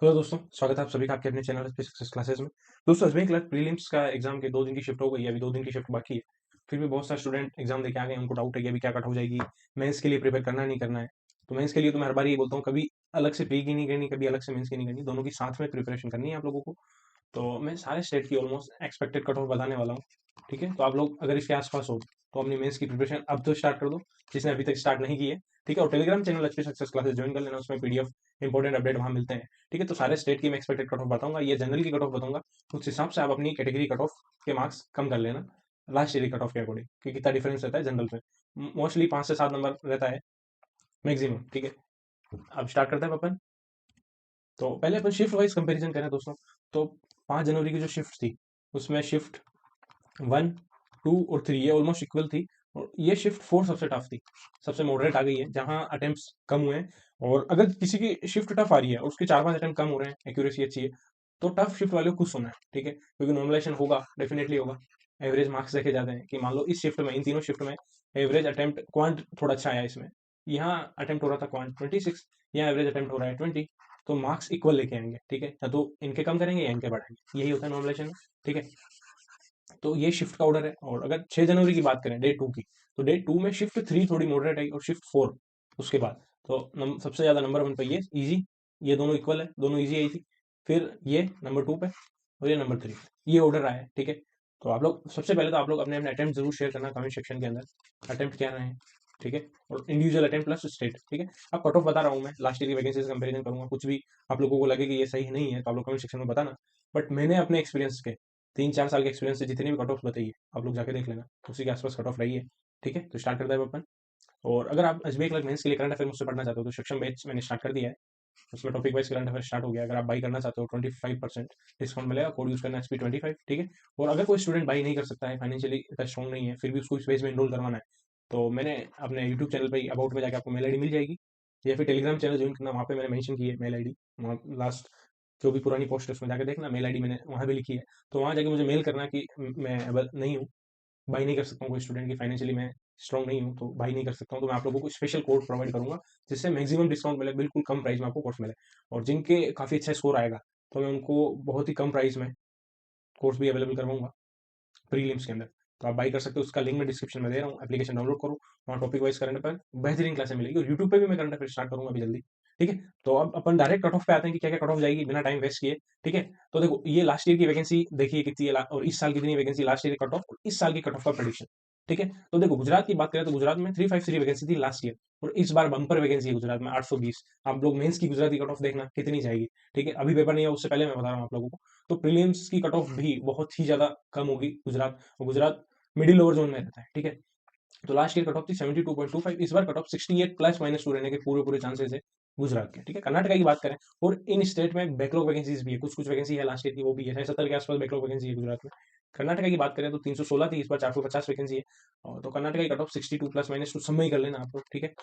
Hello दोस्तों, स्वागत है आप सभी का आपके अपने चैनल पे सक्सेस क्लासेस में। दोस्तों अजमेर क्लर्क प्रीलिम्स का एग्जाम के 2 दिन की शिफ्ट हो गई है, अभी 2 दिन की शिफ्ट बाकी है। फिर भी बहुत सारे स्टूडेंट एग्जाम देके आ गए हैं, उनको डाउट है कि अभी क्या कट हो जाएगी, मेंस के लिए प्रिपेयर करना है नहीं करना है। तो मेंस के लिए तो मैं हर बार यही बोलता हूँ, कभी अलग से प्री की नहीं करनी, कभी अलग से मेंस की नहीं करनी, दोनों की साथ में प्रिपरेशन करनी है आप लोगों को। तो मैं सारे स्टेट की ऑलमोस्ट एक्सपेक्टेड कट ऑफ बताने वाला हूँ। ठीक है, तो आप लोग अगर इसके आसपास हो तो अपनी मेंस की प्रिपरेशन अब तो स्टार्ट कर दो, जिसने अभी तक स्टार्ट नहीं की है। ठीक है, और Telegram channel HP success classes join कर लेना, उसमें पीडीएफ इंपॉर्टेंट अपडेट वहाँ मिलते हैं। ठीक है, तो सारे स्टेट की मैं एक्सपेक्टेड कट ऑफ बताऊंगा, ये जनरल की कट ऑफ बताऊंगा। उस हिसाब से आप अपनी कैटेगरी कट ऑफ के मार्क्स कम कर लेना लास्ट ईयर कट ऑफ के अकॉर्डिंग, कि कितना डिफरेंस रहता है जनरल में। मोस्टली 5 से 7 नंबर रहता है मैक्सिमम। ठीक है, अब स्टार्ट करते हैं अपन। तो पहले अपन शिफ्ट वाइज कंपैरिजन करें दोस्तों। तो 5 जनवरी की जो शिफ्ट थी, उसमें शिफ्ट 1, 2 और 3 ये ऑलमोस्ट इक्वल थी। और ये शिफ्ट 4 सबसे टफ थी, सबसे मॉडरेट आ गई है, जहां अटेम्प्ट्स कम हुए हैं। और अगर किसी की शिफ्ट टफ आ रही है और उसके 4-5 अटेम्प्ट कम हो रहे हैं, एक्यूरेसी अच्छी है, तो टफ शिफ्ट वाले को खुश होना है। ठीक है, क्योंकि नॉर्मलाइजेशन होगा, डेफिनेटली होगा। एवरेज मार्क्स देखे जाते हैं कि मान लो इस शिफ्ट में, इन तीनों शिफ्ट में एवरेज अटेम्प्ट क्वांट थोड़ा अच्छा आया इसमें। यहाँ अटेम्प्ट हो रहा था क्वांट 26, यहाँ एवरेज अटेम्प्ट हो रहा है 20। तो मार्क्स इक्वल लेके आएंगे। ठीक है, या तो इनके कम करेंगे या इनके बढ़ाएंगे, यही होता है नॉर्मलाइजेशन में। ठीक है, तो ये शिफ्ट का ऑर्डर है। और अगर 6 जनवरी की बात करें, डे 2 की, तो डे 2 में शिफ्ट 3 थोड़ी मॉडरेट आई और शिफ्ट 4 उसके बाद। तो सबसे ज्यादा नंबर 1 पे ये इजी, ये दोनों इक्वल है, दोनों इजी आई थी। फिर ये नंबर 2 पे और ये नंबर 3, ये ऑर्डर आया है। ठीक है, तो आप लोग सबसे पहले तो आप लोग अपने अपने अटेम्प्ट जरूर शेयर करना कमेंट सेक्शन के अंदर, अटेम्प्ट क्या रहे हैं। ठीक है, और इंडिविजुअल अटेम्प्ट प्लस स्टेट। ठीक है, अब कट ऑफ बता रहा हूँ मैं, लास्ट ईयर की वैकेंसी से कंपेरिजन करूंगा। कुछ भी आप लोगों को लगे कि ये सही नहीं है तो आप लोग कमेंट सेक्शन में बताना। बट मैंने अपने एक्सपीरियंस के 3-4 साल के एक्सपीरियंस से जितनी भी कट ऑफ बताइए, आप लोग जाके देख लेना, उसी के आसपास कट ऑफ रही है। ठीक है, तो स्टार्ट करते हैं अपन। और अगर आप एसबीआई क्लर्क मेंस के लिए करंट अफेयर मुझसे पढ़ना चाहते हो, तो सेक्शन बैच मैंने स्टार्ट कर दिया है। उसमें topic wise current affair start हो गया। अगर आप बाई करना चाहते हो 25% डिस्काउंट मिलेगा, कोड यूज करना SP25। ठीक है, और अगर कोई स्टूडेंट बाई नहीं कर सकता है, फाइनेंशियली इतना स्ट्रॉन्ग नहीं है, फिर भी उसको इस पेज में इनरोल करवाना है, तो मैंने अपने यूट्यूब चैनल पर अबाउट में जाकर आपको मेल आईडी मिल जाएगी, या फिर टेलीग्राम चैनल ज्वाइन करना, वहाँ पे मैंने मेंशन की है मेल आईडी। वहाँ लास्ट जो भी पुरानी पोस्ट है उसमें जाकर देखना, मेल आईडी मैंने वहाँ भी लिखी है। तो वहाँ जाके मुझे मेल करना कि मैं अवेल नहीं हूँ, बाई नहीं कर सकता हूँ, कोई स्टूडेंट की फाइनेंशियली मैं स्ट्रॉन्ग नहीं हूँ तो बाई नहीं कर सकता हूँ, तो मैं आप लोगों को स्पेशल कोड प्रोवाइड करूंगा, जिससे मैक्सिमम डिस्काउंट मिले, बिल्कुल कम प्राइस में आपको कोर्स मिले। और जिनके काफ़ी अच्छा स्कोर आएगा, तो मैं उनको बहुत ही कम प्राइस में कोर्स भी अवेलेबल करवाऊंगा प्रीलिम्स के अंदर। तो आप बाई कर सकते हो, उसका लिंक मैं डिस्क्रिप्शन में दे रहा हूँ, एप्लीकेशन डाउनलोड करो। वहाँ टॉपिक वाइज करंट अफेयर बेहतरीन क्लासें मिलेगी, और यूट्यूब पे भी मैं करंट अफेयर स्टार्ट करूंगा अभी जल्दी। ठीक है, तो अब अपन डायरेक्ट कट ऑफ पे आते हैं कि क्या क्या कट ऑफ जाएगी बिना टाइम वेस्ट किए। ठीक है, तो देखो ये लास्ट ईयर की वैकेंसी देखिए कितनी है, और इस साल कितनी vacancy, last year cut off और इस साल की कट ऑफ का प्रेडिक्शन। ठीक है, तो देखो गुजरात की बात करें तो गुजरात में 353 वैकेंसी थी लास्ट ईयर, और इस बार बम्पर वैकेंसी है गुजरात में 820। आप लोग मेंस की गुजरात की कट ऑफ देखना कितनी जाएगी। ठीक है, अभी पेपर नहीं है, उससे पहले मैं बता रहा हूँ आप लोगों को। तो प्रीलिम्स की कट ऑफ भी बहुत ही ज्यादा कम होगी गुजरात, और गुजरात मिडिल लोअर जोन में रहता है। ठीक है, तो लास्ट ईयर कट ऑफ थी 72.25, इस बार cut off 68 plus minus two रहने के पूरे पूरे चांसेस है गुजरात के। ठीक है, कर्नाटका की बात करें, और इन स्टेट में बैकलॉग वैकेंसीज भी है, कुछ कुछ वैकेंसी है लास्ट ईयर की, वो भी है 70 के आसपास बैकलॉग वैकेंसी है गुजरात में। कर्नाटका की बात करें तो 316 थी, इस बार 450 वैकेंसी है। और तो कर्नाटका की cut off 62 plus minus to सब में ही कर लेना आप लोग। ठीक है,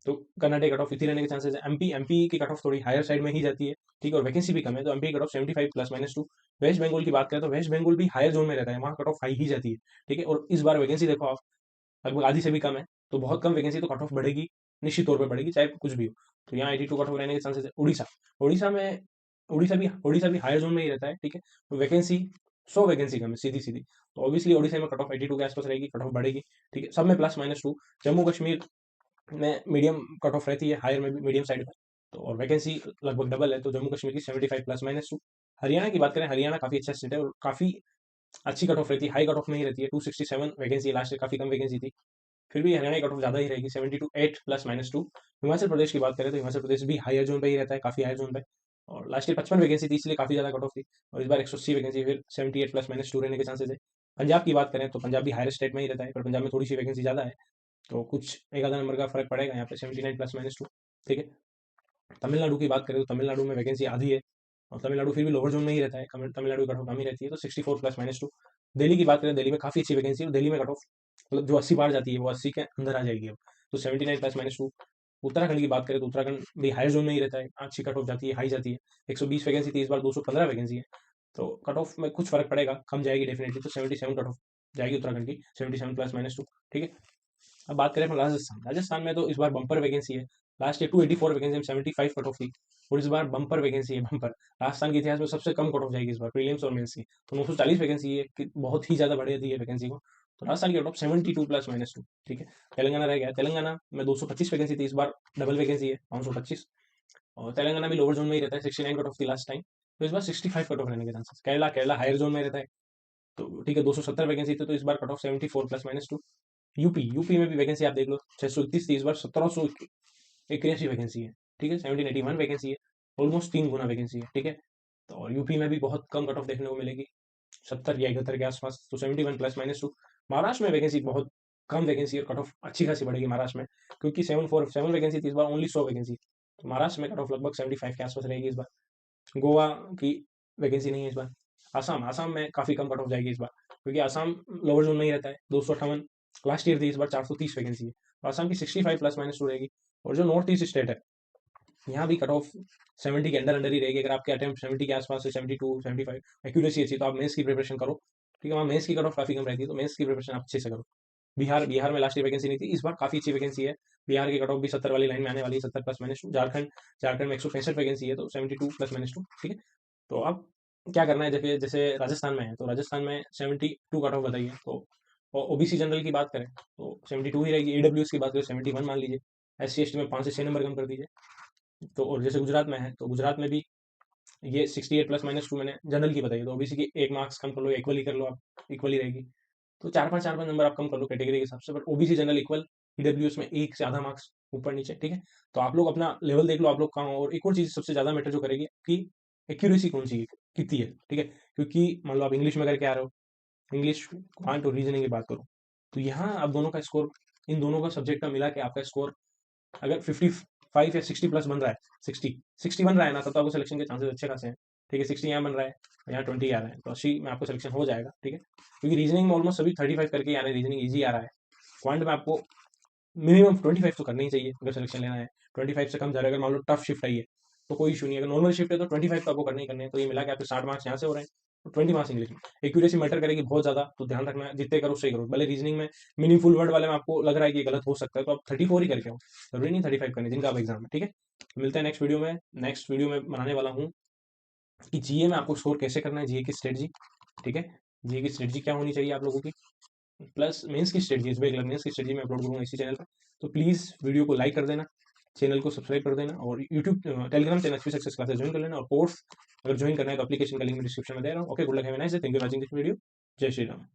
तो कर्नाटक कट ऑफ इतनी रहने के चांसेस है। एमपी की कट ऑफ थोड़ी हायर साइड में ही जाती है। ठीक है, और वैकेंसी भी कम है, तो MP cut off 75 plus minus two. West Bengal की बात करें तो वेस्ट बंगाल भी हायर जोन में रहता है, वहाँ कट ऑफ हाई ही जाती है। ठीक है, और इस बार वैकेंसी देखो आप, लगभग आधी से भी कम है। तो बहुत कम वैकेंसी, तो कट ऑफ बढ़ेगी, निश्चित तौर पर बढ़ेगी, चाहे कुछ भी हो। तो यहाँ 82 कट ऑफ रहने के चांसेस है। उड़ीसा, उड़ीसा में उड़ीसा भी हायर जोन में ही रहता है। ठीक है, तो वैकेंसी 100 वैकेंसी कम है सीधी सीधी। तो ऑब्वियसली उड़ीसा में कट ऑफ 82 के आसपास रहेगी, कट ऑफ बढ़ेगी। ठीक है, सब में plus minus to. Jammu Kashmir में मीडियम कट ऑफ रहती है, हायर में भी मीडियम साइड में। तो और वैकेंसी लगभग डबल है, तो जम्मू कश्मीर की 75 प्लस माइनस टू। हरियाणा की बात करें, हरियाणा काफी अच्छा स्टेट है और काफी अच्छी कट ऑफ रहती है, हाई कट ऑफ नहीं रहती है। 267 वैकेंसी लास्ट ईयर काफी कम वैकेंसी थी, फिर भी हरियाणा की कट ऑफ ज्यादा ही रहेगी, 72 8 plus minus to. Himachal Pradesh की बात करें तो हिमाचल प्रदेश भी हायर जोन पे ही रहता है, काफी हायर जोन पे। और लास्ट ईयर 55 वैकेंसी थी, इसलिए काफी ज्यादा कट ऑफ थी। और इस बार 180 वैकेंसी, फिर 78 प्लस माइनस टू रहने के चांसेस है। पंजाब की बात करें तो पंजाब भी हायर स्टेट में ही रहता है, पर पंजाब में थोड़ी सी वैकेंसी ज्यादा है, तो कुछ एक आधा नंबर का फर्क पड़ेगा यहाँ पे, 79 प्लस माइनस टू। ठीक है, तमिलनाडु की बात करें तो तमिलनाडु में वैकेंसी आधी है, और तमिलनाडु फिर भी लोअर जोन में ही रहता है, तमिलनाडु की कट ऑफ कम ही रहती है, तो 64 प्लस माइनस टू। दिल्ली की बात करें, दिल्ली में काफी अच्छी वैकेंसी है, और दिल्ली में कट ऑफ मतलब जो 80 पार जाती है वो 80 के अंदर आ जाएगी अब, तो 79 प्लस माइनस टू। उत्तराखंड की बात करें तो उत्तराखंड भी हायर जोन में ही रहता है, अच्छी कट ऑफ जाती है, हाई जाती है। 120 वैकेंसी थी, इस बार 215 वैकेंसी है, तो कट ऑफ में कुछ फर्क पड़ेगा, कम जाएगी डेफिनेटली, तो 77 कट ऑफ जाएगी उत्तराखंड की, 77 प्लस माइनस टू। ठीक है, अब बात करें अपन राजस्थान, राजस्थान में तो इस बार बम्पर वैकेंसी है, लास्ट ईयर 284 वैकेंसी में 75 कट ऑफ थी, और इस बार बम्पर वैकेंसी है, बम्पर। राजस्थान के इतिहास में सबसे कम कट ऑफ जाएगी इस बार प्रीलिम्स और मेंस की, तो 940 वैकेंसी है कि बहुत ही ज़्यादा बढ़ा दी है वैकेंसी को। तो राजस्थान की कट ऑफ 72 +-2, ठीक है। तेलंगाना रह गया, तेलंगाना में 225 वैकेंसी थी, इस बार डबल वैकेंसी है 525, और तेलंगाना भी लोअर जोन में ही रहता है, 69 कट ऑफ थी लास्ट टाइम, तो इस बार 65 कट ऑफ रहने के chances. Kerala, Kerala higher zone में रहता है, तो ठीक है 270 वैकेंसी थी, तो इस बार कट ऑफ 74 +-2। यूपी, यूपी में भी वैकेंसी आप देख लो, 631 थी, इस बार 1781 वैकेंसी है, ठीक है। 1781 वैकेंसी है, ऑलमोस्ट 3 गुना वैकेंसी है, ठीक है। तो और यूपी में भी बहुत कम कट ऑफ देखने को मिलेगी, 70 या 71 के आसपास, तो 71 +-2। महाराष्ट्र में वैकेंसी बहुत कम वैकेंसी है, कट ऑफ अच्छी खासी बढ़ेगी महाराष्ट्र में, क्योंकि 747 वैकेंसी थी, इस बार ओनली 100 वैकेंसी, तो महाराष्ट्र में कट ऑफ लगभग 75 के आसपास रहेगी इस बार। गोवा की वैकेंसी नहीं है इस बार। आसाम, आसाम में काफ़ी कम कट ऑफ जाएगी इस बार, क्योंकि आसाम लोअर जोन में ही रहता है, 258 लास्ट ईयर थी, इस बार 430 वैकेंसी है, तो आसाम की 65 +-2 रहेगी। और जो नॉर्थ ईस्ट स्टेट है, यहाँ भी कट ऑफ 70 के अंडर अंडर ही रहेगी, अगर आपके अटेम्प्ट 70 के आसपास है, 72 75 एक्यूरेसी अच्छी, तो आप मेंस की प्रिपरेशन करो, ठीक है। वहाँ मेंस की कट ऑफ काफ़ी कम रहती है, तो मेंस की प्रिपरेशन आप अच्छे से करो। बिहार, बिहार में लास्ट ईयर वैकेंसी नहीं थी, इस बार काफ़ी अच्छी वैकेंसी है, बिहार की कट ऑफ भी 70 वाली लाइन में आने वाली है, 70 +-2। झारखंड, झारखंड में 165 वैकेंसी है, तो 72 +-2, ठीक है। तो अब क्या करना है, जैसे जैसे राजस्थान में है, तो राजस्थान में 72 कट ऑफ बताइए, तो ओबीसी जनरल की बात करें तो 72 ही रहेगी, ईडब्ल्यूएस की बात करें 71 मान लीजिए, SC ST में 5 से 6 नंबर कम कर दीजिए। तो और जैसे गुजरात में है, तो गुजरात में भी ये 68 +-2 मैंने जनरल की बताई, तो ओबीसी की 1 मार्क्स कम कर लो, इक्वल ही कर लो आप, इक्वल ही रहेगी। तो 4-5 नंबर आप कम कर लो कैटेगरी के हिसाब से, but OBC general equal, EWS में एक से आधा मार्क्स ऊपर नीचे, ठीक है। तो आप लोग अपना लेवल देख लो, आप लोग कहाँ हो। और एक और चीज़ सबसे ज़्यादा मैटर जो करेगी कि एक्यूरेसी कौन सी है, कितनी है, ठीक है। क्योंकि मान लो आप इंग्लिश में करके आ रहे हो, इंग्लिश, क्वांट और रीजनिंग की बात करो, तो यहाँ आप दोनों का स्कोर, इन दोनों का सब्जेक्ट का मिला के आपका स्कोर अगर 55 या 60 प्लस बन रहा है, 60 बन रहा है ना, तब तो आपको सिलेक्शन के चांसेस अच्छे खासे हैं, ठीक है। 60 यहाँ बन रहा है और यहाँ 20 आ रहा है, तो 80 में आपको सिलेक्शन हो जाएगा, ठीक है। क्योंकि रीजनिंग में ऑलमोस्ट सभी 35 करके आ रहे हैं, रीजनिंग ईजी आ रहा है। क्वांट में आपको मिनिमम 25 तो करना ही चाहिए अगर सिलेक्शन लेना है, 25 से कम जा रहा है। अगर मान लो टफ शिफ्ट आई है तो कोई इशू नहीं है, अगर नॉर्मल शिफ्ट है तो 25 तो आपको करने ही करने हैं। तो ये मिला के आपके 60 मार्क्स यहाँ से हो रहे हैं, तो 20 मार्क्स इंग्लिश में। एक्यूरेसी मैटर करेगी बहुत ज़्यादा, तो ध्यान रखना है, जितने करो सही करो। भले रीजनिंग में मीनिंगफुल वर्ड वाले में आपको लग रहा है कि गलत हो सकता है, तो आप 34 ही करके आओ, जरूरी नहीं 35 करने जिनका आप एग्जाम है, ठीक है। मिलते हैं नेक्स्ट वीडियो में। नेक्स्ट वीडियो में बनाने वाला हूँ कि जीए में आपको स्कोर कैसे करना है, जीए की स्ट्रेटजी, ठीक है। जीए की स्ट्रेटजी क्या होनी चाहिए आप लोगों की, प्लस मेंस की स्ट्रेटजी, इस बार मेंस की स्ट्रेटजी मैं अपलोड करूँगा इसी चैनल पर। तो प्लीज़ वीडियो को लाइक कर देना, चैनल को सब्सक्राइब कर देना, और YouTube Telegram channel HP success classes join कर लेना, और कोर्स अगर ज्वाइन करना है तो एप्लीकेशन का लिंक डिस्क्रिप्शन में दे रहा हूँ। Okay, good luck, have a nice day, thank you for watching this video. जय श्री राम।